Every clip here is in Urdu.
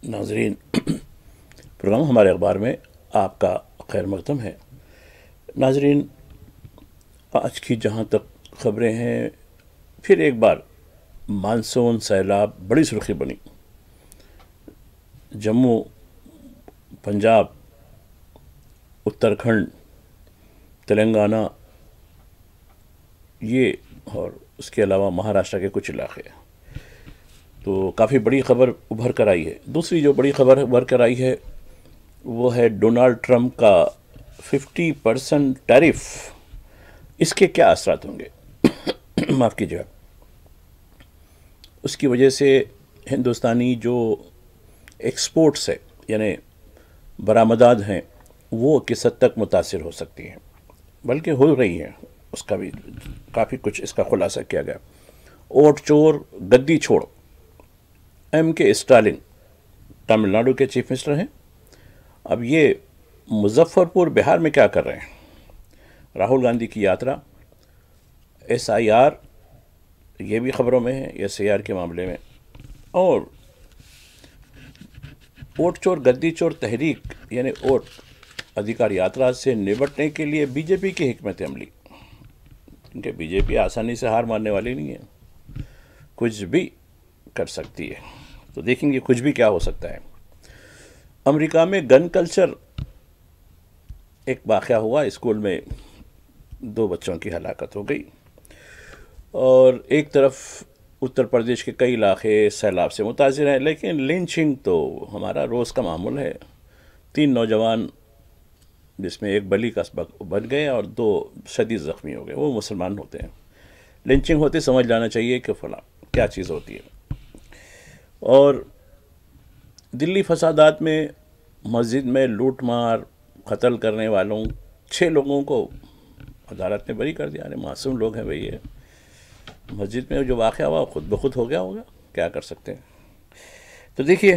ناظرین، پروگرام ہمارے اخبار میں آپ کا خیر مقدم ہے۔ ناظرین، آج کی جہاں تک خبریں ہیں، پھر ایک بار مانسون سیلاب بڑی سرخی بنی۔ جموں، پنجاب، اتراکھنڈ، تلنگانہ، یہ اور اس کے علاوہ مہاراشٹر کے کچھ علاقے، تو کافی بڑی خبر ابھر کر آئی ہے۔ دوسری جو بڑی خبر ابھر کر آئی ہے وہ ہے ڈونلڈ ٹرمپ کا 50% ٹیرف۔ اس کے کیا اثرات ہوں گے؟ معاف کیجیے گا، اس کی وجہ سے ہندوستانی جو ایکسپورٹس ہے، یعنی برآمدات ہیں، وہ کس حد تک متاثر ہو سکتی ہیں، بلکہ ہو رہی ہیں۔ اس کا بھی کافی کچھ اس کا خلاصہ کیا گیا۔ اوٹ چور گدی چھوڑ، ایم کے اسٹالن تمل ناڈو کے چیف منسٹر ہیں۔ اب یہ مظفر پور بہار میں کیا کر رہے ہیں؟ راہل گاندھی کی یاترا، ایس آئی آر، یہ بھی خبروں میں ہے، ایس آئی آر کے معاملے میں، اور ووٹ چور گدی چور تحریک یعنی ووٹ ادھیکار یاترا سے نمٹنے کے لیے بی جے پی کی حکمت عملی، کیونکہ بی جے پی آسانی سے ہار ماننے والی نہیں ہے، کچھ بھی کر سکتی ہے۔ تو دیکھیں گے کچھ بھی کیا ہو سکتا ہے۔ امریکہ میں گن کلچر، ایک واقعہ ہوا، اسکول میں 2 بچوں کی ہلاکت ہو گئی، اور ایک طرف اتر پردیش کے کئی علاقے سیلاب سے متاثر ہیں، لیکن لنچنگ تو ہمارا روز کا معمول ہے۔ 3 نوجوان، جس میں ایک بلی کا سبب بن گئے اور 2 شدید زخمی ہو گئے، وہ مسلمان ہوتے ہیں۔ لنچنگ ہوتے سمجھ جانا چاہیے کہ فلاں کیا چیز ہوتی ہے۔ اور دلی فسادات میں مسجد میں لوٹ مار قتل کرنے والوں 6 لوگوں کو عدالت نے بری کر دیا۔ معصوم لوگ ہیں بھئی، یہ مسجد میں جو واقعہ ہوا خود بخود ہو گیا ہوگا، کیا کر سکتے ہیں۔ تو دیکھیے،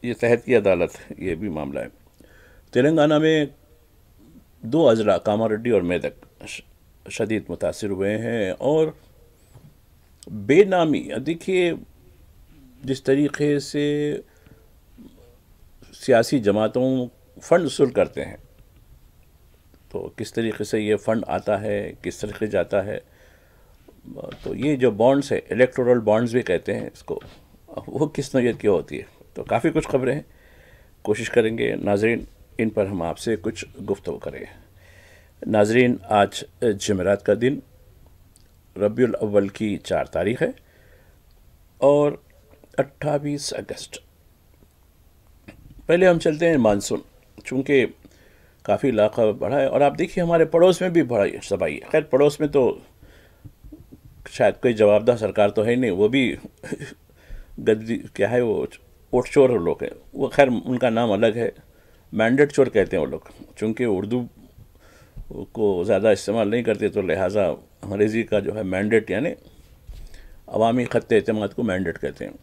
یہ تحت کی عدالت، یہ بھی معاملہ ہے۔ تلنگانہ میں 2 اضلاع کاماریڈی اور میدک شدید متاثر ہوئے ہیں، اور بے نامی، دیکھیے جس طریقے سے سیاسی جماعتوں فنڈ وصول کرتے ہیں، تو کس طریقے سے یہ فنڈ آتا ہے، کس طریقے سے جاتا ہے، تو یہ جو بانڈز ہے، الیکٹورل بانڈز بھی کہتے ہیں اس کو، وہ کس نوعیت کی ہوتی ہے۔ تو کافی کچھ خبریں ہیں، کوشش کریں گے ناظرین ان پر ہم آپ سے کچھ گفتگو کریں۔ ناظرین، آج جمعرات کا دن، ربیع الاول کی 4 تاریخ ہے، اور 28 اگست۔ پہلے ہم چلتے ہیں مانسون، چونکہ کافی علاقہ بڑھا ہے، اور آپ دیکھیے ہمارے پڑوس میں بھی بڑا تباہی ہے۔ خیر پڑوس میں تو شاید کوئی جوابدہ سرکار تو ہے نہیں، وہ بھی گدی کیا ہے، وہ ووٹ چور لوگ ہیں، وہ خیر ان کا نام الگ ہے، مینڈیٹ چور کہتے ہیں وہ لوگ، چونکہ اردو کو زیادہ استعمال نہیں کرتے، تو لہٰذا انگریزی کا جو ہے مینڈیٹ یعنی عوامی خط اعتماد کو مینڈیٹ کہتے ہیں۔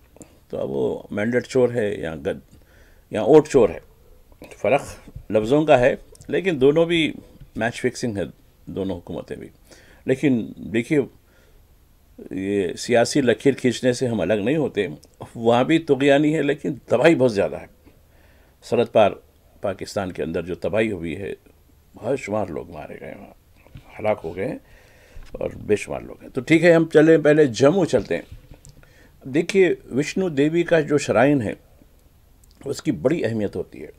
تو اب وہ مینڈیٹ چور ہے یا ووٹ چور ہے، فرق لفظوں کا ہے، لیکن دونوں بھی میچ فکسنگ ہے، دونوں حکومتیں بھی۔ لیکن دیکھیے، یہ سیاسی لکیر کھینچنے سے ہم الگ نہیں ہوتے، وہاں بھی طغیانی ہے، لیکن تباہی بہت زیادہ ہے۔ سرحد پار پاکستان کے اندر جو تباہی ہوئی ہے، بہت شمار لوگ مارے گئے، وہاں ہلاک ہو گئے ہیں، اور بے شمار لوگ ہیں۔ تو ٹھیک ہے، ہم چلیں، پہلے جموں چلتے ہیں۔ دیکھیے، وشنو دیوی کا جو شرائن ہے، اس کی بڑی اہمیت ہوتی ہے۔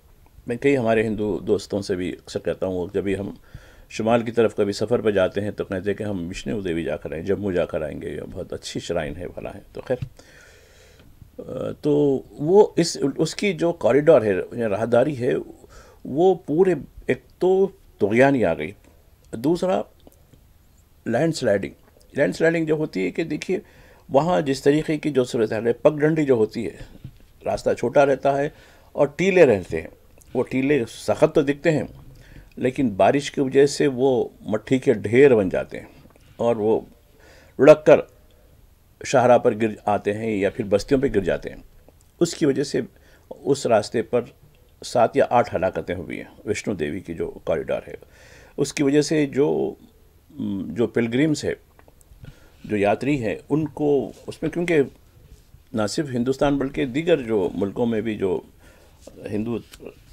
میں کئی ہمارے ہندو دوستوں سے بھی اکثر کہتا ہوں، جب بھی ہم شمال کی طرف کبھی سفر پہ جاتے ہیں تو کہتے ہیں کہ ہم وشنو دیوی جا کر آئیں، جموں جا کر آئیں گے، یہ بہت اچھی شرائن ہے، بھلا ہے۔ تو خیر، تو وہ اس کی جو کوریڈور ہے، راہداری ہے، وہ پورے، ایک تو طغیانی آ گئی، دوسرا لینڈ سلائڈنگ جو ہوتی ہے، کہ دیکھیے وہاں جس طریقے کی جو صورتحال ہے، پگ ڈنڈی جو ہوتی ہے، راستہ چھوٹا رہتا ہے اور ٹیلے رہتے ہیں، وہ ٹیلے سخت تو دکھتے ہیں، لیکن بارش کی وجہ سے وہ مٹی کے ڈھیر بن جاتے ہیں، اور وہ لڑک کر شاہراہ پر گر آتے ہیں یا پھر بستیوں پہ گر جاتے ہیں۔ اس کی وجہ سے اس راستے پر 7 یا 8 ہلاکتیں ہوئی ہیں، وشنو دیوی کی جو کوریڈور ہے، اس کی وجہ سے جو پلگریمز ہے، جو یاتری ہیں، ان کو اس میں، کیونکہ نہ صرف ہندوستان بلکہ دیگر جو ملکوں میں بھی جو ہندو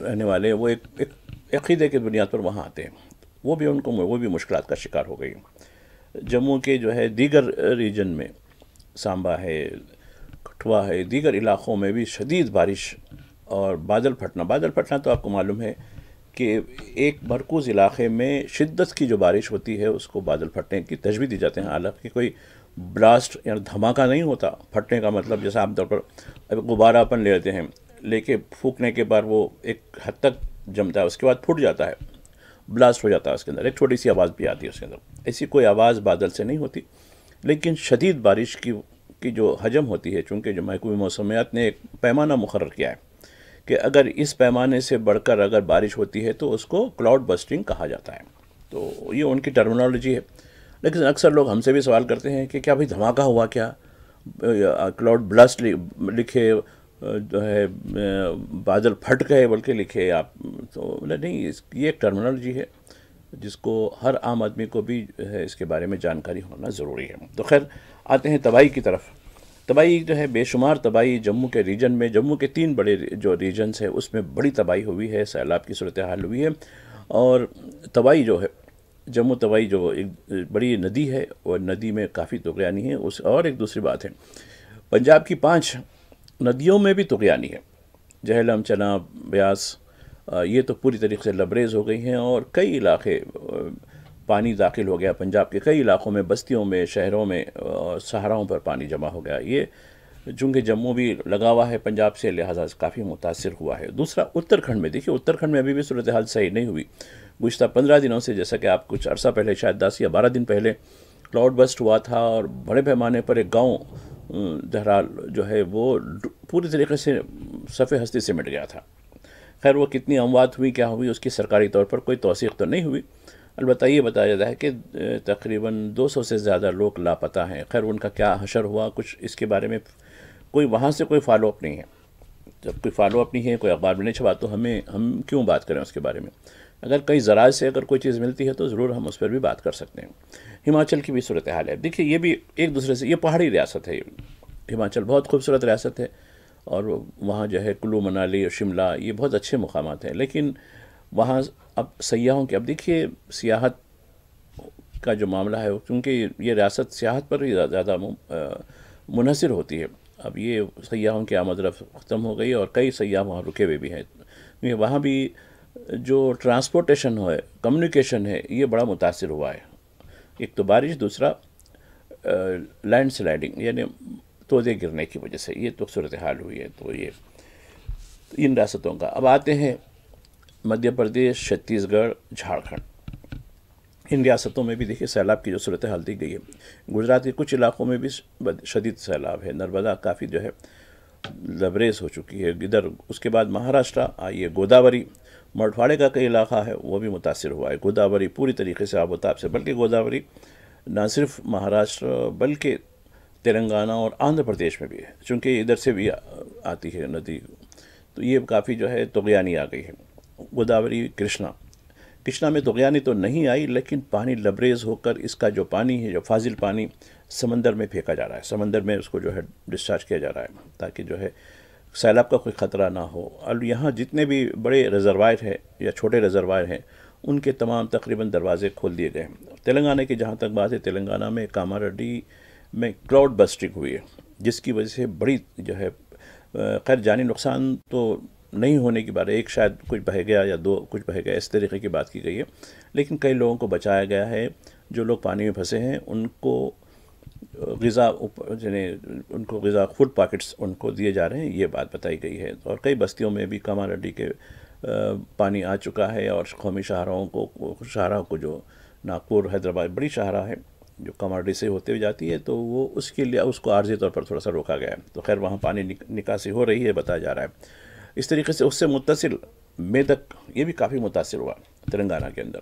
رہنے والے وہ ایک عقیدے کی بنیاد پر وہاں آتے ہیں، وہ بھی مشکلات کا شکار ہو گئی۔ جموں کے جو ہے دیگر ریجن میں، سانبا ہے، کٹھوا ہے، دیگر علاقوں میں بھی شدید بارش اور بادل پھٹنا تو آپ کو معلوم ہے کہ ایک مرکوز علاقے میں شدت کی جو بارش ہوتی ہے اس کو بادل پھٹنے کی تشبیہ دی جاتے ہیں، حالانکہ کوئی بلاسٹ یا دھماکہ نہیں ہوتا۔ پھٹنے کا مطلب جیسا عام طور پر غبارہ اپن لے لیتے ہیں، لے کے پھونکنے کے بعد وہ ایک حد تک جمتا ہے، اس کے بعد پھٹ جاتا ہے، بلاسٹ ہو جاتا ہے، اس کے اندر ایک چھوٹی سی آواز بھی آتی ہے اس کے اندر۔ ایسی کوئی آواز بادل سے نہیں ہوتی، لیکن شدید بارش کی جو حجم ہوتی ہے، چونکہ جو محکمہ موسمیات نے ایک پیمانہ مقرر کیا ہے کہ اگر اس پیمانے سے بڑھ کر اگر بارش ہوتی ہے تو اس کو کلاؤڈ بسٹنگ کہا جاتا ہے، تو یہ ان کی ٹرمینالوجی ہے۔ لیکن اکثر لوگ ہم سے بھی سوال کرتے ہیں کہ کیا بھائی دھماکہ ہوا کیا، کلاؤڈ بلاسٹ لکھے، جو ہے بادل پھٹ گئے بلکہ لکھے آپ، تو نہیں، یہ ایک ٹرمینالوجی ہے جس کو ہر عام آدمی کو بھی ہے اس کے بارے میں جانکاری ہونا ضروری ہے۔ تو خیر آتے ہیں تباہی کی طرف۔ تباہی جو ہے بے شمار تباہی جموں کے ریجن میں، جموں کے 3 بڑے جو ریجنز ہیں اس میں بڑی تباہی ہوئی ہے، سیلاب کی صورتحال ہوئی ہے، اور تباہی جو ہے جموں توئی جو ایک بڑی ندی ہے، اور ندی میں کافی طغیانی ہے، اور ایک دوسری بات ہے پنجاب کی 5 ندیوں میں بھی طغیانی ہے، جہلم، چناب، بیاس، یہ تو پوری طریقے سے لبریز ہو گئی ہیں، اور کئی علاقے پانی داخل ہو گیا، پنجاب کے کئی علاقوں میں، بستیوں میں، شہروں میں، اور صحراؤں پر پانی جمع ہو گیا۔ یہ چونکہ جموں بھی لگا ہوا ہے پنجاب سے، لہٰذا کافی متاثر ہوا ہے۔ دوسرا اتراکھنڈ میں، دیکھیے اتراکھنڈ میں ابھی بھی صورتحال صحیح نہیں ہوئی۔ گزشتہ 15 دنوں سے، جیسا کہ آپ کچھ عرصہ پہلے، شاید 10 یا 12 دن پہلے کلاؤڈ بسٹ ہوا تھا، اور بڑے پیمانے پر ایک گاؤں دہرال جو ہے وہ پوری طریقے سے صفحہ ہستی سے مٹ گیا تھا۔ خیر وہ کتنی اموات ہوئی، کیا ہوئی، اس کی سرکاری طور پر کوئی توثیق تو نہیں ہوئی، البتہ یہ بتایا جاتا ہے کہ تقریباً 200 سے زیادہ لوگ لاپتہ ہیں۔ خیر ان کا کیا حشر ہوا، کچھ اس کے بارے میں کوئی وہاں سے کوئی فالو اپ نہیں ہے۔ جب کوئی فالو اپ نہیں ہے، کوئی اخبار میں نہیں چھپا، تو ہم کیوں بات کریں اس کے بارے میں؟ اگر کئی ذرائع سے اگر کوئی چیز ملتی ہے تو ضرور ہم اس پر بھی بات کر سکتے ہیں۔ ہماچل کی بھی صورتحال ہے، دیکھیے یہ بھی ایک دوسرے سے، یہ پہاڑی ریاست ہے، ہماچل بہت خوبصورت ریاست ہے، اور وہاں جو ہے کلو منالی اور شملہ یہ بہت اچھے مقامات ہیں، لیکن وہاں اب سیاحوں کے، اب دیکھیے سیاحت کا جو معاملہ ہے، کیونکہ یہ ریاست سیاحت پر ہی زیادہ منحصر ہوتی ہے، اب یہ سیاحوں کی آمد رفت ختم ہو گئی، اور کئی سیاح وہاں رکے ہوئے بھی ہیں۔ وہاں بھی جو ٹرانسپورٹیشن ہے، کمیونیکیشن ہے، یہ بڑا متاثر ہوا ہے۔ ایک تو بارش، دوسرا لینڈ سلائڈنگ یعنی تودے گرنے کی وجہ سے، یہ تو صورتحال ہوئی ہے۔ تو یہ ان ریاستوں کا، اب آتے ہیں مدھیہ پردیش، چھتیس گڑھ، جھارکھنڈ۔ ان ریاستوں میں بھی دیکھیے سیلاب کی جو صورتحال دی گئی ہے۔ گجرات کے کچھ علاقوں میں بھی شدید سیلاب ہے، نرمدا کافی جو ہے لبریز ہو چکی ہے ادھر۔ اس کے بعد مہاراشٹرا آئیے، گوداوری، مراٹھواڑے کا کئی علاقہ ہے وہ بھی متاثر ہوا ہے۔ گوداوری پوری طریقے سے آب و تاب سے، بلکہ گوداوری نہ صرف مہاراشٹر بلکہ تلنگانہ اور آندھرا پردیش میں بھی ہے، چونکہ ادھر سے بھی آتی ہے ندی، تو یہ کافی جو ہے طغیانی آ گئی ہے۔ گوداوری، کرشنا میں طغیانی تو نہیں آئی، لیکن پانی لبریز ہو کر اس کا جو پانی ہے، جو فاضل پانی سمندر میں پھینکا جا رہا ہے، سمندر میں اس کو جو ہے ڈسچارج کیا جا رہا ہے، تاکہ جو ہے سیلاب کا کوئی خطرہ نہ ہو۔ اور یہاں جتنے بھی بڑے ریزروائر ہیں یا چھوٹے ریزروائر ہیں، ان کے تمام تقریباً دروازے کھول دیے گئے ہیں۔ تلنگانہ کی جہاں تک بات ہے، تلنگانہ میں کاماریڈی میں کلاؤڈ بسٹنگ ہوئی ہے، جس کی وجہ سے بڑی جو ہے، خیر جانی نقصان تو نہیں ہونے کی بات ہے، ایک شاید کچھ بہہ گیا یا 2 کچھ بہہ گیا، اس طریقے کی بات کی گئی ہے، لیکن کئی لوگوں کو بچایا گیا ہے۔ جو لوگ پانی میں پھنسے ہیں ان کو غذا، یعنی ان کو غذا، فوڈ پیکٹس ان کو دیے جا رہے ہیں، یہ بات بتائی گئی ہے۔ اور کئی بستیوں میں بھی کاماریڈی کے پانی آ چکا ہے، اور قومی شاہراہوں کو جو ناگپور، حیدرآباد بڑی شاہراہ ہے جو کاماریڈی سے ہوتے ہوئے جاتی ہے، تو وہ اس کے لیے اس کو عارضی طور پر تھوڑا سا روکا گیا ہے، تو خیر وہاں پانی نکاسی ہو رہی ہے، بتایا جا رہا ہے۔ اس طریقے سے اس سے متصل میدک، یہ بھی کافی متاثر ہوا تلنگانہ کے اندر،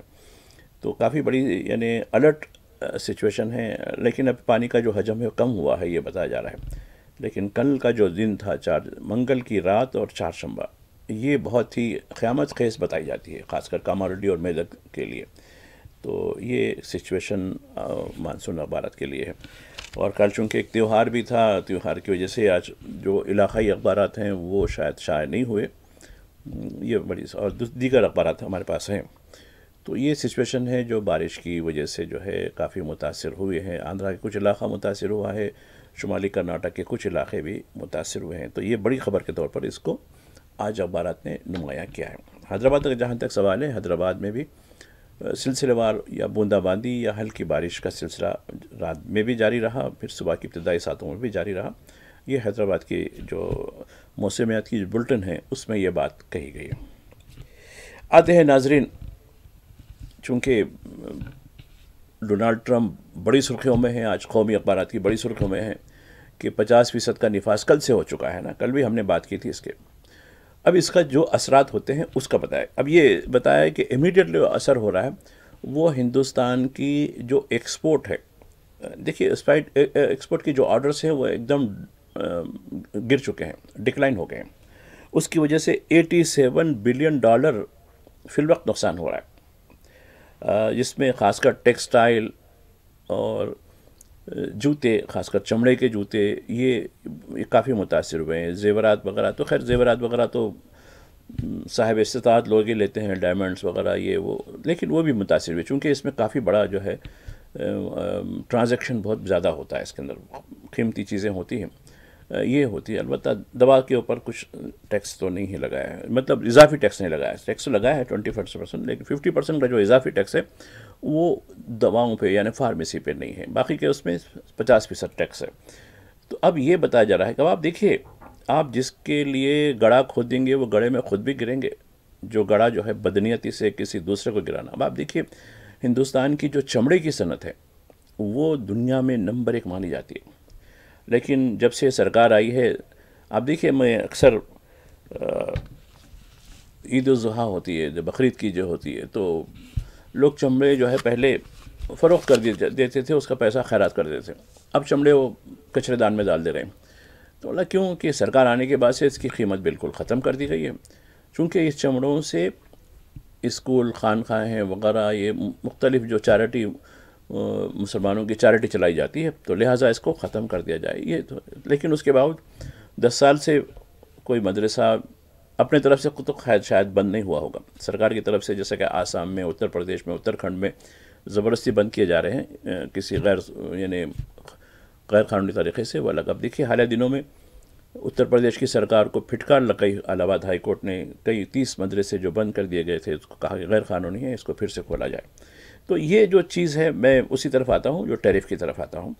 تو کافی بڑی یعنی الرٹ سچویشن ہے، لیکن اب پانی کا جو حجم ہے وہ کم ہوا ہے، یہ بتایا جا رہا ہے۔ لیکن کل کا جو دن تھا، منگل کی رات اور چہارشنبہ، یہ بہت ہی قیامت خیز بتائی جاتی ہے، خاص کر کاماریڈی اور میدک کے لیے، تو یہ سچویشن مانسون اخبارات کے لیے ہے۔ اور کل چونکہ ایک تیوہار بھی تھا، تیوہار کی وجہ سے آج جو علاقائی اخبارات ہیں وہ شاید شائع نہیں ہوئے، یہ بڑی اور دیگر اخبارات ہمارے پاس ہیں. تو یہ سچویشن ہے جو بارش کی وجہ سے جو ہے کافی متاثر ہوئے ہیں. آندھرا کے کچھ علاقہ متاثر ہوا ہے، شمالی کرناٹک کے کچھ علاقے بھی متاثر ہوئے ہیں. تو یہ بڑی خبر کے طور پر اس کو آج اخبارات نے نمایاں کیا ہے. حیدرآباد کا جہاں تک سوال ہے، حیدرآباد میں بھی سلسلے وار یا بوندا باندی یا ہلکی بارش کا سلسلہ رات میں بھی جاری رہا، پھر صبح کی ابتدائی ساعتوں میں بھی جاری رہا. یہ حیدرآباد کی جو موسمیات کی جو بلٹن ہے اس میں یہ بات کہی گئی ہے. آتے ہیں ناظرین، چونکہ ڈونالڈ ٹرمپ بڑی سرخیوں میں ہیں، آج قومی اخبارات کی بڑی سرخیوں میں ہیں کہ 50% کا نفاذ کل سے ہو چکا ہے نا، کل بھی ہم نے بات کی تھی اس کے. اب اس کا جو اثرات ہوتے ہیں اس کا بتایا. اب یہ بتایا کہ امیڈیٹلی اثر ہو رہا ہے وہ ہندوستان کی جو ایکسپورٹ ہے. دیکھیے ایکسپورٹ کی جو آرڈرز ہیں وہ ایک دم گر چکے ہیں، ڈکلائن ہو گئے ہیں. اس کی وجہ سے $87 بلین فی الوقت نقصان ہو رہا ہے، جس میں خاص کر ٹیکسٹائل اور جوتے، خاص کر چمڑے کے جوتے، یہ کافی متاثر ہوئے ہیں. زیورات وغیرہ تو خیر زیورات وغیرہ تو صاحب استطاعت لوگ ہی لیتے ہیں، ڈائمنڈس وغیرہ یہ وہ، لیکن وہ بھی متاثر ہوئے چونکہ اس میں کافی بڑا جو ہے ٹرانزیکشن بہت زیادہ ہوتا ہے، اس کے اندر قیمتی چیزیں ہوتی ہیں. یہ ہوتی ہے. البتہ دوا کے اوپر کچھ ٹیکس تو نہیں ہی لگایا ہے، مطلب اضافی ٹیکس نہیں لگایا ہے. ٹیکس تو لگایا ہے 25%، لیکن 50% کا جو اضافی ٹیکس ہے وہ دواؤں پہ یعنی فارمیسی پہ نہیں ہے، باقی کے اس میں 50% ٹیکس ہے. تو اب یہ بتایا جا رہا ہے کہ اب آپ دیکھیے، آپ جس کے لیے گڑھا کھودیں گے وہ گڑھے میں خود بھی گریں گے، جو گڑھا جو ہے بدنیتی سے کسی دوسرے کو گرانا. اب آپ دیکھیے ہندوستان کی جو چمڑے کی صنعت ہے وہ دنیا میں نمبر 1 مانی جاتی ہے، لیکن جب سے سرکار آئی ہے، آپ دیکھیے میں اکثر عید الاضحیٰ ہوتی ہے، جو بقرعید کی جو ہوتی ہے، تو لوگ چمڑے جو ہے پہلے فروخت کر دیتے تھے، اس کا پیسہ خیرات کر دیتے تھے. اب چمڑے وہ کچرے دان میں ڈال دے رہے ہیں. تو بولا کیوں کہ سرکار آنے کے بعد سے اس کی قیمت بالکل ختم کر دی گئی ہے، چونکہ اس چمڑوں سے اسکول، خانقاہیں وغیرہ، یہ مختلف جو چیریٹی مسلمانوں کی چیریٹی چلائی جاتی ہے، تو لہٰذا اس کو ختم کر دیا جائے. یہ تو لیکن اس کے باوجود 10 سال سے کوئی مدرسہ اپنے طرف سے تو شاید بند نہیں ہوا ہوگا. سرکار کی طرف سے جیسا کہ آسام میں، اتر پردیش میں، اتراکھنڈ میں زبردستی بند کیے جا رہے ہیں کسی یعنی غیر قانونی طریقے سے، وہ الگ. اب دیکھیے حالیہ دنوں میں اتر پردیش کی سرکار کو پھٹکار لگائی الہ آباد ہائی کورٹ نے، کئی 30 مدرسے جو بند کر دیے گئے تھے اس کو کہا کہ غیر قانونی ہے، اس کو پھر سے کھولا جائے. تو یہ جو چیز ہے، میں اسی طرف آتا ہوں جو ٹیرف کی طرف آتا ہوں.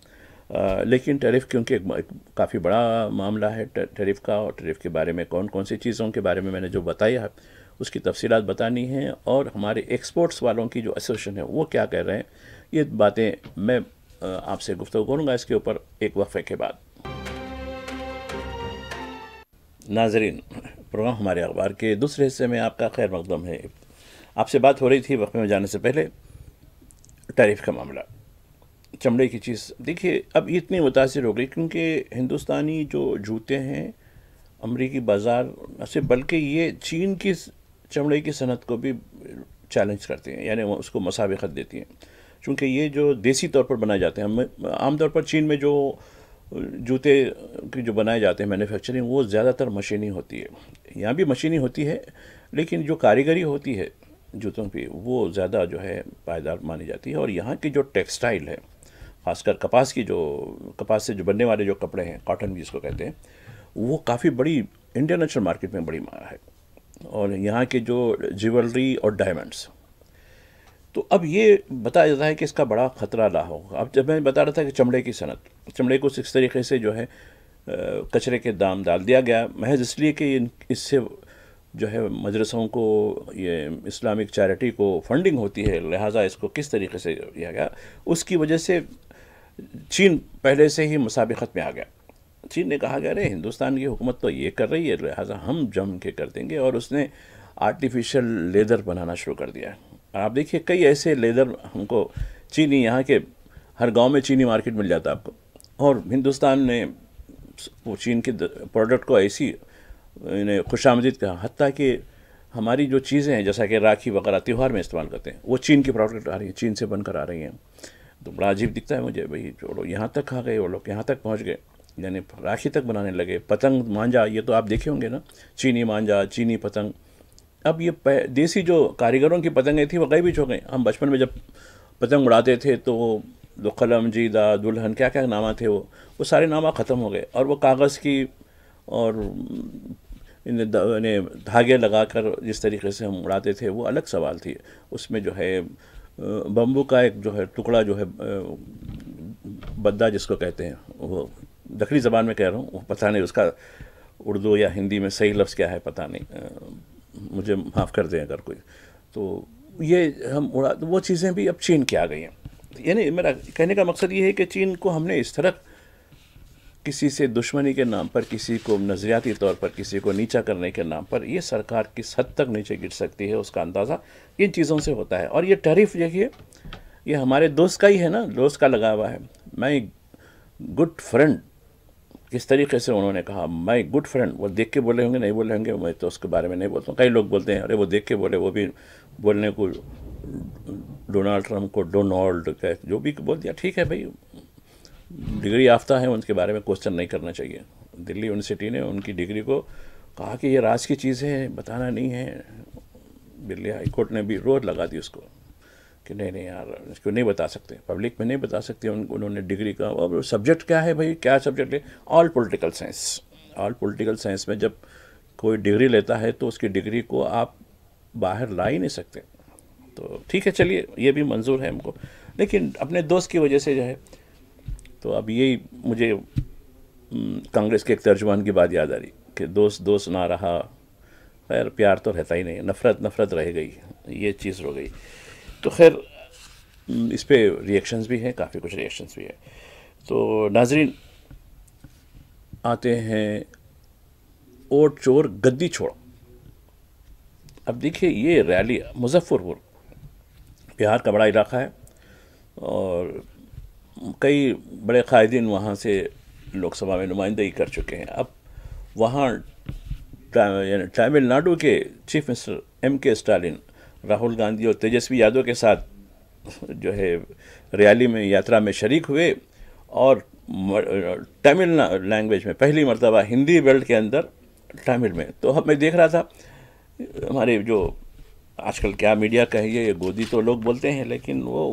لیکن ٹیرف کیونکہ ایک کافی بڑا معاملہ ہے ٹیرف کا، اور ٹیرف کے بارے میں کون کون سی چیزوں کے بارے میں نے جو بتایا ہے اس کی تفصیلات بتانی ہیں، اور ہمارے ایکسپورٹس والوں کی جو ایسوسیشن ہے وہ کیا کہہ رہے ہیں، یہ باتیں میں آپ سے گفتگو کروں گا اس کے اوپر ایک وقفے کے بعد. ناظرین، پروگرام ہمارے اخبار کے دوسرے حصے میں آپ کا خیر مقدم ہے. آپ سے بات ہو رہی تھی وقفے میں جانے سے پہلے ٹیرف کا معاملہ، چمڑے کی چیز. دیکھیے اب اتنی متاثر ہو گئی کیونکہ ہندوستانی جو جوتے ہیں امریکی بازار سے، بلکہ یہ چین کی چمڑے کی صنعت کو بھی چیلنج کرتے ہیں، یعنی اس کو مسابقت دیتی ہیں، چونکہ یہ جو دیسی طور پر بنائے جاتے ہیں. عام طور پر چین میں جو جوتے جو بنائے جاتے ہیں مینوفیکچرنگ، وہ زیادہ تر مشینی ہوتی ہے. یہاں بھی مشینی ہوتی ہے، لیکن جو کاریگری ہوتی ہے جوتوں پہ وہ زیادہ جو ہے پائیدار مانی جاتی ہے. اور یہاں کی جو ٹیکسٹائل ہے، خاص کر کپاس سے جو بننے والے جو کپڑے ہیں، کاٹن جس کو کہتے ہیں، وہ کافی بڑی انٹرنیشنل مارکیٹ میں بڑی مانگ ہے. اور یہاں کے جو جیولری اور ڈائمنڈس، تو اب یہ بتایا جاتا ہے کہ اس کا بڑا خطرہ لاحق ہوگا. اب جب میں بتا رہا تھا کہ چمڑے کی صنعت، چمڑے کو اس طریقے سے جو ہے کچرے کے دام ڈال دیا گیا، محض اس لیے کہ اس سے جو ہے مدرسوں کو، یہ اسلامک چیریٹی کو فنڈنگ ہوتی ہے، لہٰذا اس کو کس طریقے سے کیا گیا. اس کی وجہ سے چین پہلے سے ہی مسابقت میں آ گیا. چین نے کہا کہ ارے ہندوستان کی حکومت تو یہ کر رہی ہے، لہٰذا ہم جم کے کر دیں گے، اور اس نے آرٹیفیشل لیدر بنانا شروع کر دیا. آپ دیکھیے کئی ایسے لیدر ہم کو چینی، یہاں کے ہر گاؤں میں چینی مارکیٹ مل جاتا ہے آپ کو، اور ہندوستان نے وہ چین کے پروڈکٹ کو ایسی انہیں خوش آمدید کہا، حتیٰ کہ ہماری جو چیزیں ہیں جیسا کہ راکھی وغیرہ تہوار میں استعمال کرتے ہیں، وہ چین کی پروڈکٹ آ رہی ہیں، چین سے بن کر آ رہی ہیں. تو بڑا عجیب دکھتا ہے مجھے، بھائی چھوڑو، یہاں تک آ گئے وہ لوگ، یہاں تک پہنچ گئے، یعنی راکھی تک بنانے لگے. پتنگ مانجا، یہ تو آپ دیکھے ہوں گے نا، چینی مانجا، چینی پتنگ، اب یہ دیسی جو کاریگروں کی پتنگیں تھیں وہ غائب ہی ہو گئیں. ہم بچپن میں جب پتنگ اڑاتے تھے تو وہ قلم جیدہ دلہن کیا کیا نامہ تھے وہ سارے نامہ ختم ہو گئے. اور وہ کاغذ کی اور انہیں دھاگے لگا کر جس طریقے سے ہم اڑاتے تھے وہ الگ سوال تھی. اس میں جو ہے بمبو کا ایک جو ہے ٹکڑا جو ہے بدہ جس کو کہتے ہیں, وہ دکھنی زبان میں کہہ رہا ہوں, وہ پتہ نہیں اس کا اردو یا ہندی میں صحیح لفظ کیا ہے پتہ نہیں, مجھے معاف کر دیں اگر کوئی. تو یہ ہم وہ چیزیں بھی اب چین کی آ گئی ہیں. یعنی میرا کہنے کا مقصد یہ ہے کہ چین کو ہم نے اس طرح کسی سے دشمنی کے نام پر, کسی کو نظریاتی طور پر کسی کو نیچا کرنے کے نام پر, یہ سرکار کس حد تک نیچے گر سکتی ہے اس کا اندازہ ان چیزوں سے ہوتا ہے. اور یہ ٹیرف دیکھیے, یہ ہمارے دوست کا ہی ہے نا, دوست کا لگا ہوا ہے. مائی گڈ فرینڈ, کس طریقے سے انہوں نے کہا مائی گڈ فرینڈ. وہ دیکھ کے بولے ہوں گے, نہیں بولے ہوں گے, میں تو اس کے بارے میں نہیں بولتا ہوں. کئی لوگ بولتے ہیں ارے وہ دیکھ کے بولے, وہ بھی بولنے کو ڈونالڈ ٹرمپ کو ڈونالڈ جو بھی بول دیا. ٹھیک ہے بھائی, ڈگری یافتہ ہیں, ان کے بارے میں کوسچن نہیں کرنا چاہیے. دلی یونیورسٹی نے ان کی ڈگری کو کہا کہ یہ راز کی چیز ہے, بتانا نہیں ہے. دلی ہائی کورٹ نے بھی روز لگا دی اس کو کہ نہیں نہیں یار, اس کو نہیں بتا سکتے, پبلک میں نہیں بتا سکتے. انہوں نے ڈگری کا, اور سبجیکٹ کیا ہے بھائی, کیا سبجیکٹ ہے؟ All political science. All political science میں جب کوئی ڈگری لیتا ہے تو اس کی ڈگری کو آپ باہر لا ہی نہیں سکتے. تو ٹھیک ہے, چلیے یہ بھی منظور ہے ہم کو, لیکن اپنے دوست کی وجہ سے جو ہے. تو اب یہی مجھے کانگریس کے ایک ترجمان کی بات یاد آ رہی کہ دوست دوست نہ رہا, خیر پیار تو رہتا ہی نہیں, نفرت نفرت رہ گئی, یہ چیز ہو گئی. تو خیر اس پہ ریئیکشنز بھی ہیں, کافی کچھ ریئیکشنز بھی ہیں. تو ناظرین, آتے ہیں اوٹ چور گدی چھوڑ. اب دیکھیے یہ ریلی مظفر پور بہار کا بڑا علاقہ ہے, اور کئی بڑے قائدین وہاں سے لوک سبھا میں نمائندگی کر چکے ہیں. اب وہاں تامل ناڈو کے چیف منسٹر ایم کے اسٹالن راہل گاندھی اور تیجسوی یادو کے ساتھ جو ہے ریلی میں, یاترا میں شریک ہوئے, اور تامل لینگویج میں پہلی مرتبہ ہندی بیلٹ کے اندر تامل میں. تو اب میں دیکھ رہا تھا ہمارے جو آج کل کیا میڈیا کہیے, یہ گودی تو لوگ بولتے ہیں, لیکن وہ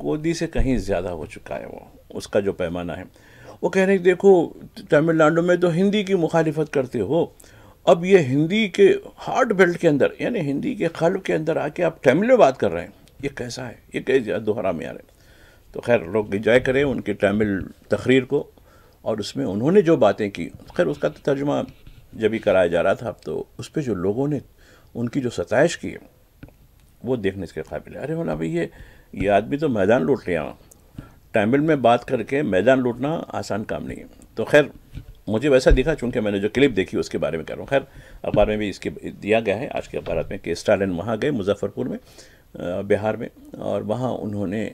گودی سے کہیں زیادہ ہو چکا ہے. وہ اس کا جو پیمانہ ہے, وہ کہہ رہے ہیں دیکھو تامل ناڈو میں تو ہندی کی مخالفت کرتے ہو, اب یہ ہندی کے ہارڈ بیلٹ کے اندر, یعنی ہندی کے قلب کے اندر آ کے آپ تامل میں بات کر رہے ہیں, یہ کیسا ہے, یہ کیسے دوہرا معیار ہے. تو خیر لوگ انجوائے کریں ان کی تامل تقریر کو, اور اس میں انہوں نے جو باتیں کی, خیر اس کا ترجمہ جب ہی کرایا جا رہا تھا, تو اس پہ جو لوگوں نے ان کی جو ستائش کی وہ دیکھنے کے قابل ہے. ارے مولا بھائی, یہ آدمی تو میدان لوٹ لیا, تامل میں بات کر کے میدان لوٹنا آسان کام نہیں ہے. تو خیر مجھے ویسا دکھا, چونکہ میں نے جو کلپ دیکھی اس کے بارے میں کہہ رہا ہوں. خیر اخبار میں بھی اس کے دیا گیا ہے آج کے اخبارات میں کہ اسٹالن وہاں گئے مظفر پور میں بہار میں, اور وہاں انہوں نے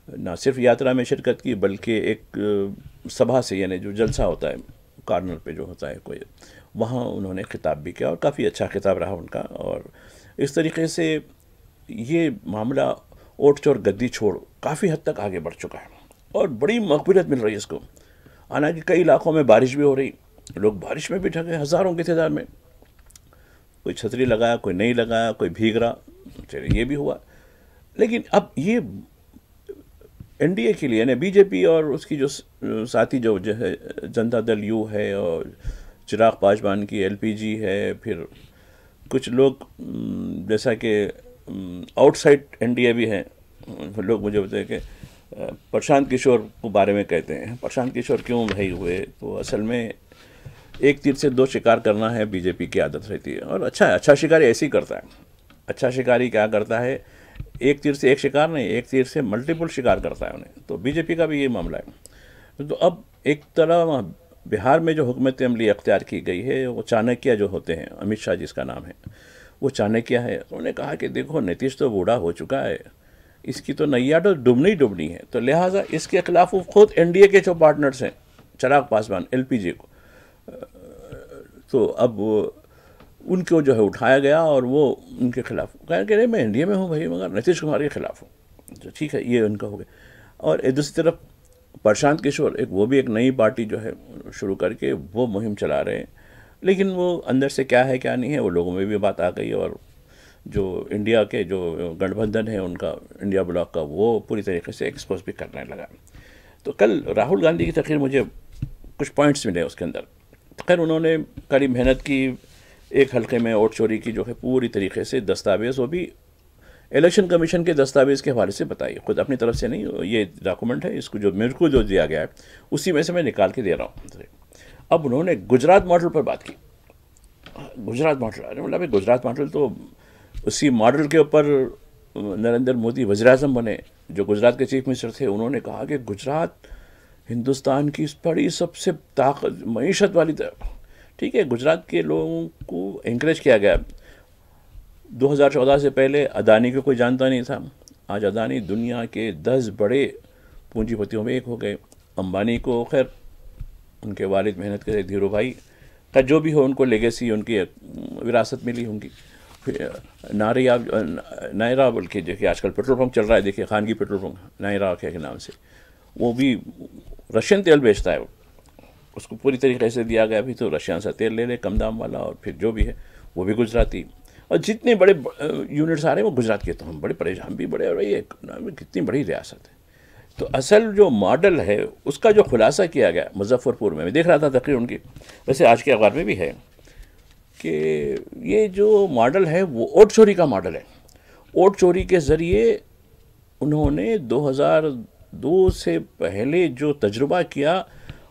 نہ صرف یاترا میں شرکت کی بلکہ ایک سبھا سے, یعنی جو جلسہ ہوتا ہے کارنر پہ جو ہوتا ہے کوئی, وہاں انہوں نے خطاب بھی کیا, اور کافی اچھا خطاب رہا ان کا. اور اس طریقے سے یہ معاملہ اوٹ چور گدی چھوڑ کافی حد تک آگے بڑھ چکا ہے, اور بڑی مقبولیت مل رہی ہے اس کو. حالانکہ کئی علاقوں میں بارش بھی ہو رہی, لوگ بارش میں بھی ٹھگے ہزاروں کی تعداد میں, کوئی چھتری لگایا, کوئی نہیں لگایا, کوئی بھیگ رہا, چلے یہ بھی ہوا. لیکن اب یہ این ڈی اے کے لیے, یعنی بی جے پی اور اس کی جو ساتھی جو ہے جنتا دل یو ہے, اور چراغ پاسوان کی ایل پی جی ہے, پھر کچھ لوگ جیسا کہ outside N D A بھی ہیں, لوگ مجھے بتائیں کہ پرشانت کشور کو بارے میں کہتے ہیں. پرشانت کشور کیوں بھائی ہوئے, تو اصل میں ایک تیر سے دو شکار کرنا ہے بی جے پی کی عادت رہتی ہے. اور اچھا شکاری ایسے ہی کرتا ہے. اچھا شکاری کیا کرتا ہے, ایک تیر سے ایک شکار نہیں, ایک تیر سے ملٹیپل شکار کرتا ہے انہیں. تو بی جے پی کا بھی یہ معاملہ ہے. تو اب ایک طرح بہار میں جو حکمت عملی اختیار کی گئی ہے, وہ چانکیہ جو ہوتے ہیں, امت شاہ جس کا نام ہے, وہ چانکیہ ہے. انہوں نے کہا کہ دیکھو نتیش تو بوڑھا ہو چکا ہے, اس کی تو نیا تو ڈوبنی ہے, تو لہٰذا اس کے خلاف وہ خود این ڈی اے کے جو پارٹنرز ہیں, چراغ پاسوان ایل پی جی کو, تو اب ان کو جو ہے اٹھایا گیا, اور وہ ان کے خلاف کہا کہ میں این ڈی اے میں ہوں بھائی, مگر نتیش کمار کے خلاف ہوں. تو ٹھیک ہے, یہ ان کا ہو گیا. اور دوسری طرف پرشانت کشور, وہ بھی ایک نئی پارٹی جو ہے شروع کر کے وہ مہم چلا رہے ہیں, لیکن وہ اندر سے کیا ہے کیا نہیں ہے وہ لوگوں میں بھی بات آ گئی, اور جو انڈیا کے جو گٹھ بندھن ہے ان کا، انڈیا بلاک کا، وہ پوری طریقے سے ایکسپوز بھی کرنے لگا. تو کل راہل گاندھی کی تقریر مجھے کچھ پوائنٹس ملے اس کے اندر. خیر انہوں نے کڑی محنت کی، ایک حلقے میں ووٹ چوری کی جو ہے پوری طریقے سے دستاویز، وہ بھی الیکشن کمیشن کے دستاویز کے حوالے سے بتائی، خود اپنی طرف سے نہیں، یہ ڈاکومنٹ ہے، اس کو جو میرے کو جو دیا گیا ہے اسی میں سے میں نکال کے دے رہا ہوں. اب انہوں نے گجرات ماڈل پر بات کی. گجرات ماڈل، مطلب گجرات ماڈل تو اسی ماڈل کے اوپر نریندر مودی وزیر اعظم بنے. جو گجرات کے چیف منسٹر تھے انہوں نے کہا کہ گجرات ہندوستان کی بڑی سب سے طاقت معیشت والی طرف. ٹھیک ہے، گجرات کے لوگوں کو انکریج کیا گیا. 2014 سے پہلے اڈانی کو کوئی جانتا نہیں تھا، آج اڈانی دنیا کے 10 بڑے پونجی پتیوں میں ایک ہو گئے. امبانی کو خیر ان کے والد محنت کرے، دھیرو بھائی کا جو بھی ہو ان کو لیگیسی، ان کی وراثت ملی ہوں گی. نائرا بلکہ دیکھیے آج کل پیٹرول پمپ چل رہا ہے، دیکھیے خانگی پیٹرول پمپ نائرا کے نام سے، وہ بھی رشین تیل بیچتا ہے، اس کو پوری طریقے سے دیا گیا بھی تو رشین سے تیل لے لے کم دام والا، اور پھر جو بھی ہے وہ بھی گجراتی. اور جتنے بڑے یونٹس آ رہے ہیں وہ گجرات کے. تو ہم بڑے پریشان، ہم بھی بڑے ہو رہی ہے کتنی بڑی ریاست ہے. تو اصل جو ماڈل ہے اس کا جو خلاصہ کیا گیا مظفر پور میں دیکھ رہا تھا تقریر ان کی، ویسے آج کے اخبار میں بھی ہے، کہ یہ جو ماڈل ہے وہ ووٹ چوری کا ماڈل ہے. ووٹ چوری کے ذریعے انہوں نے 2002 سے پہلے جو تجربہ کیا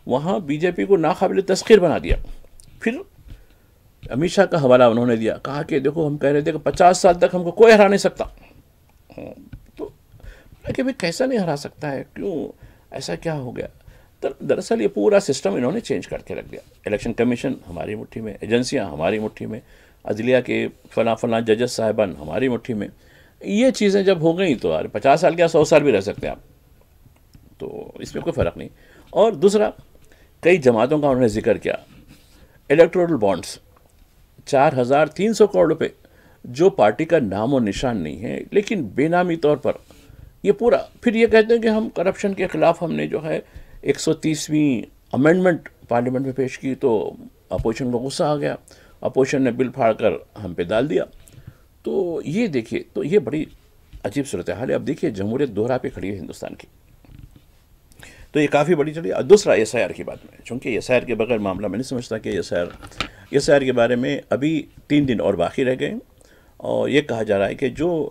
وہاں بی جے پی کو ناقابل تسخیر بنا دیا. پھر امت شاہ کا حوالہ انہوں نے دیا، کہا کہ دیکھو ہم کہہ رہے تھے کہ 50 سال تک ہم کو کوئی ہرا نہیں سکتا. تو کہ بھائی کیسا نہیں ہرا سکتا ہے، کیوں ایسا کیا ہو گیا؟ دراصل یہ پورا سسٹم انہوں نے چینج کر کے رکھ دیا. الیکشن کمیشن ہماری مٹھی میں، ایجنسیاں ہماری مٹھی میں، عدلیہ کے فلاں ججز صاحبان ہماری مٹھی میں. یہ چیزیں جب ہو گئیں تو 50 سال کیا 100 سال بھی رہ سکتے ہیں آپ، تو اس میں کوئی فرق نہیں. اور دوسرا کئی جماعتوں کا انہوں نے ذکر کیا. الیکٹورل بانڈز 4300 کروڑ روپے جو پارٹی کا نام و نشان نہیں ہے لیکن بے نامی طور پر یہ پورا. پھر یہ کہتے ہیں کہ ہم کرپشن کے خلاف ہم نے جو ہے 130ویں امینڈمنٹ پارلیمنٹ میں پیش کی تو اپوزیشن کو غصہ آ گیا، اپوزیشن نے بل پھاڑ کر ہم پہ ڈال دیا. تو یہ دیکھیے، تو یہ بڑی عجیب صورتحال ہے. اب دیکھیے جمہوریت دوہرا پہ کھڑی ہے ہندوستان کی، تو یہ کافی بڑی چلی. دوسرا ایس آئی آر کی بات میں، چونکہ ایس آئی آر کے بغیر معاملہ میں نہیں سمجھتا کہ ایس آئی آر کے بارے میں ابھی 3 دن اور باقی رہ گئے. اور یہ کہا جا رہا ہے کہ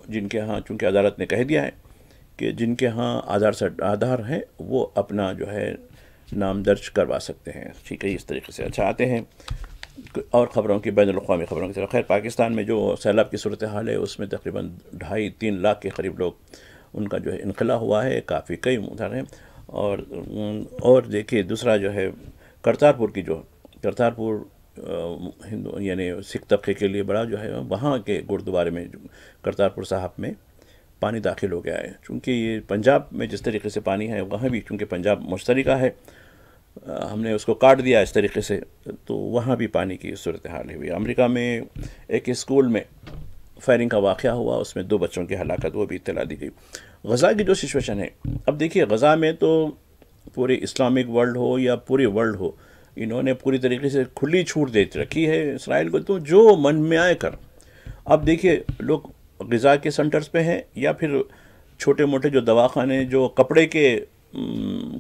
جن کے ہاں، چونکہ عدالت نے کہہ دیا ہے کہ جن کے ہاں آدھار ہیں وہ اپنا جو ہے نام درج کروا سکتے ہیں. ٹھیک ہے، اس طریقے سے. اچھا آتے ہیں اور خبروں کی، بین الاقوامی خبروں کی طرف. خیر پاکستان میں جو سیلاب کی صورتحال ہے اس میں تقریباً 2.5-3 لاکھ کے قریب لوگ ان کا جو ہے انخلا ہوا ہے، کافی کئی ادھر ہیں. اور دیکھیے دوسرا جو ہے کرتارپور ہندو یعنی سکھ طبقے کے لیے بڑا جو ہے وہاں کے گردوارے میں کرتارپور صاحب میں پانی داخل ہو گیا ہے. چونکہ یہ پنجاب میں جس طریقے سے پانی ہے وہاں بھی چونکہ پنجاب مشترکہ ہے، ہم نے اس کو کاٹ دیا اس طریقے سے، تو وہاں بھی پانی کی صورتحال ہوئی. امریکہ میں ایک اسکول میں فائرنگ کا واقعہ ہوا، اس میں 2 بچوں کی ہلاکت، وہ بھی اطلاع دی گئی. غزہ کی جو سچویشن ہے، اب دیکھیے غزہ میں تو پورے اسلامک ورلڈ ہو یا پورے ورلڈ ہو، انہوں نے پوری طریقے سے کھلی چھوٹ دے رکھی ہے اسرائیل کو، تو جو من میں آئے کر. اب دیکھیے لوگ غذا کے سینٹرز پہ ہیں یا پھر چھوٹے موٹے جو دواخانے جو کپڑے کے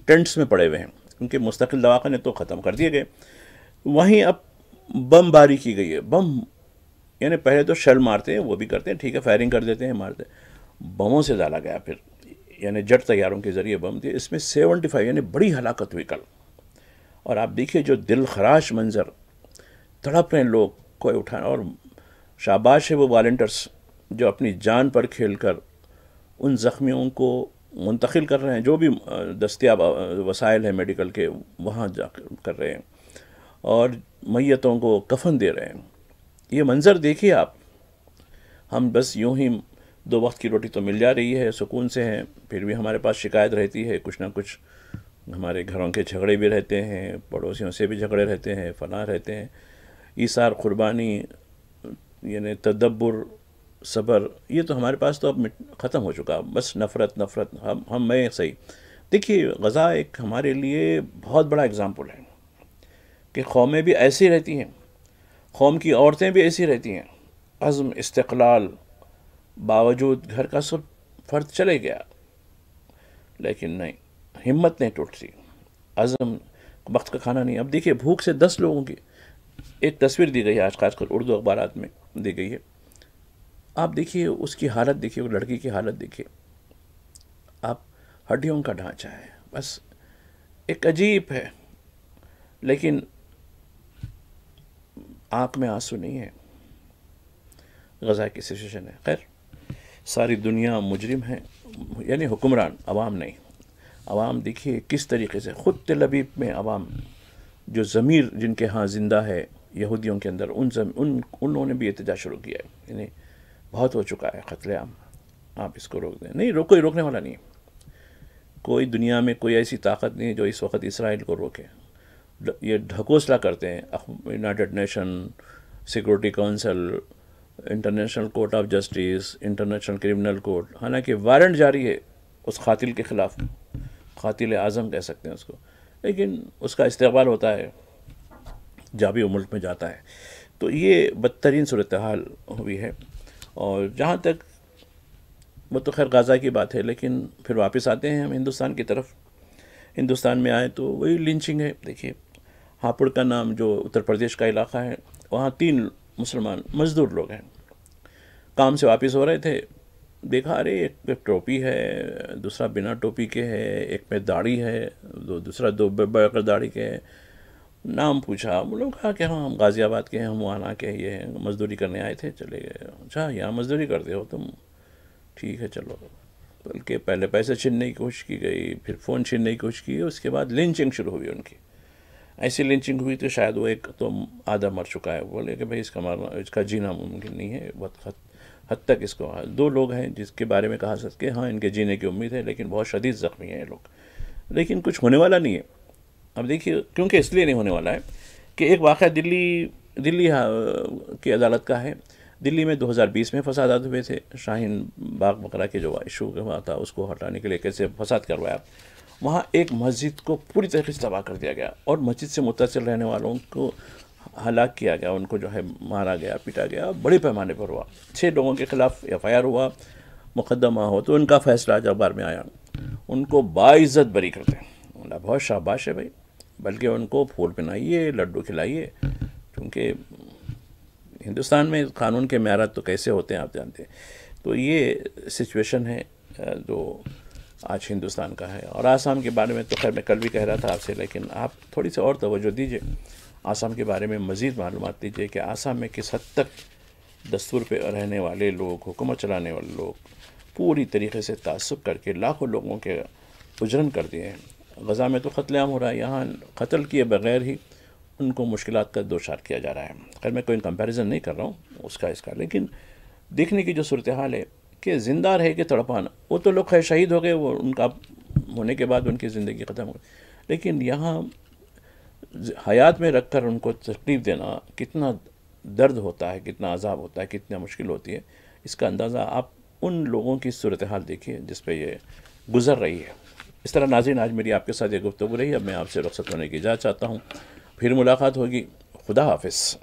ٹینٹس میں پڑے ہوئے ہیں، کیونکہ مستقل دواخانے تو ختم کر دیے گئے، وہیں اب بم باری کی گئی ہے. بم یعنی پہلے تو شیل مارتے ہیں، وہ بھی کرتے ہیں، ٹھیک ہے، فائرنگ کر دیتے ہیں، مارتے ہیں، بموں سے ڈالا گیا پھر، یعنی جٹ طیاروں کے ذریعے بم تھے. اس میں 75 یعنی بڑی ہلاکت ہوئی کل. اور آپ دیکھیے جو دل خراش منظر، تڑپ رہے ہیں لوگ کوئی اٹھانا. اور شاباش ہے وہ والنٹرس جو اپنی جان پر کھیل کر ان زخمیوں کو منتقل کر رہے ہیں، جو بھی دستیاب وسائل ہیں میڈیکل کے وہاں جا کر رہے ہیں، اور میتوں کو کفن دے رہے ہیں. یہ منظر دیکھیے آپ. ہم بس یوں ہی 2 وقت کی روٹی تو مل جا رہی ہے، سکون سے ہیں، پھر بھی ہمارے پاس شکایت رہتی ہے، کچھ نہ کچھ ہمارے گھروں کے جھگڑے بھی رہتے ہیں، پڑوسیوں سے بھی جھگڑے رہتے ہیں، فلاں رہتے ہیں. ایثار، قربانی، یعنی تدبر، صبر، یہ تو ہمارے پاس تو اب ختم ہو چکا. بس نفرت، ہم میں صحیح. دیکھیے غزہ ایک ہمارے لیے بہت بڑا اگزامپل ہے کہ قومیں بھی ایسی رہتی ہیں، قوم کی عورتیں بھی ایسی رہتی ہیں، عزم، استقلال، باوجود گھر کا سب فرد چلے گیا، لیکن نہیں، ہمت نہیں ٹوٹتی، عزم، وقت کا کھانا نہیں۔ اب دیکھیے بھوک سے 10 لوگوں کی ایک تصویر دی گئی ہے، آج خاص کر اردو اخبارات میں دی گئی ہے، آپ دیکھیے اس کی حالت دیکھیے، وہ لڑکی کی حالت دیکھیے، آپ ہڈیوں کا ڈھانچہ ہے، بس ایک عجیب ہے، لیکن آنکھ میں آنسو نہیں ہے۔ غزہ کی سچویشن ہے، خیر ساری دنیا مجرم ہے، یعنی حکمران، عوام نہیں۔ عوام دیکھیے کس طریقے سے خود تل ابیب میں عوام، جو ضمیر جن کے ہاں زندہ ہے یہودیوں کے اندر، انہوں نے بھی احتجاج شروع کیا ہے، یعنی بہت ہو چکا ہے قتل عام، آپ اس کو روک دیں، نہیں کوئی روکنے والا نہیں ہے، کوئی دنیا میں کوئی ایسی طاقت نہیں جو اس وقت اسرائیل کو روکے۔ یہ ڈھکوسلا کرتے ہیں United nation, security council, international court of justice, international criminal court, حالانکہ وارنٹ جاری ہے اس قاتل کے خلاف، قاتل اعظم کہہ سکتے ہیں اس کو، لیکن اس کا استقبال ہوتا ہے جب بھی وہ ملک میں جاتا ہے۔ تو یہ بدترین صورتحال ہوئی ہے، اور جہاں تک وہ تو خیر غزہ کی بات ہے، لیکن پھر واپس آتے ہیں ہم ہندوستان کی طرف۔ ہندوستان میں آئے تو وہی لنچنگ ہے، دیکھیے ہاپوڑ کا نام جو اتر پردیش کا علاقہ ہے، وہاں 3 مسلمان مزدور لوگ ہیں، کام سے واپس ہو رہے تھے، دیکھا ارے ایک پہ ٹوپی ہے، دوسرا بنا ٹوپی کے ہے، ایک پہ داڑھی ہے، دوسرا 2 بغیر داڑھی کے ہے۔ نام پوچھا، وہ لوگ کہا کہ ہاں ہم غازی آباد کے ہیں، ہم وہاں کے یہ ہیں، مزدوری کرنے آئے تھے، چلے گئے۔ اچھا یہاں مزدوری کرتے ہو تم، ٹھیک ہے چلو۔ بلکہ پہلے پیسے چھیننے کی کوشش کی گئی، پھر فون چھیننے کی کوشش کی، اس کے بعد لنچنگ شروع ہوئی ان کی۔ ایسی لنچنگ ہوئی تو شاید وہ ایک تو آدھا مر چکا ہے، بولے کہ بھائی اس کا جینا ممکن نہیں ہے، بہت حد تک اس کو۔ 2 لوگ ہیں جس کے بارے میں کہا سکتے کہ ہاں ان کے جینے کی امید ہے، لیکن بہت شدید زخمی ہیں یہ لوگ، لیکن کچھ ہونے والا نہیں ہے۔ اب دیکھیے کیونکہ اس لیے نہیں ہونے والا ہے کہ ایک واقعہ دلی کی عدالت کا ہے۔ دلی میں 2020 میں فسادات ہوئے تھے، شاہین باغ وغیرہ کے جو ایشو ہوا تھا اس کو ہٹانے کے لیے کیسے فساد کروایا، وہاں ایک مسجد کو پوری طریقے سے تباہ کر دیا گیا، اور مسجد سے متصل رہنے والوں کو ہلاک کیا گیا، ان کو جو ہے مارا گیا، پیٹا گیا، بڑے پیمانے پر ہوا۔ 6 لوگوں کے خلاف FIR ہوا، مقدمہ ہو تو ان کا فیصلہ جب اخبار میں آیا، ان کو باعزت بری کرتے ہیں، بہت شاباش ہے بھائی، بلکہ ان کو پھول پہنائیے، لڈو کھلائیے، کیونکہ ہندوستان میں قانون کے معیارات تو کیسے ہوتے ہیں آپ جانتے ہیں۔ تو یہ سچویشن ہے جو آج ہندوستان کا ہے۔ اور آسام کے بارے میں تو خیر میں کل بھی کہہ رہا تھا آپ سے، لیکن آپ تھوڑی سی اور توجہ دیجیے، آسام کے بارے میں مزید معلومات دیجیے کہ آسام میں کس حد تک دستور پہ رہنے والے لوگ، حکومت چلانے والے لوگ پوری طریقے سے تعصب کر کے لاکھوں لوگوں کے اجرن کر دیے ہیں۔ غزہ میں تو قتل عام ہو رہا ہے، یہاں قتل کیے بغیر ہی ان کو مشکلات کا دوچار کیا جا رہا ہے۔ خیر میں کوئی کمپیریزن نہیں کر رہا ہوں اس کا، لیکن دیکھنے کی جو صورتحال ہے کہ زندہ رہے کہ تڑپانا، وہ تو لوگ خیر شہید ہو گئے، وہ ان کا ہونے کے بعد ان کی زندگی ختم ہو گئی، لیکن یہاں حیات میں رکھ کر ان کو تکلیف دینا کتنا درد ہوتا ہے، کتنا عذاب ہوتا ہے، کتنا مشکل ہوتی ہے، اس کا اندازہ آپ ان لوگوں کی صورتحال دیکھیے جس پہ یہ گزر رہی ہے۔ اس طرح ناظرین آج میری آپ کے ساتھ یہ گفتگو رہی، اب میں آپ سے رخصت ہونے کی اجازت چاہتا ہوں، پھر ملاقات ہوگی، خدا حافظ۔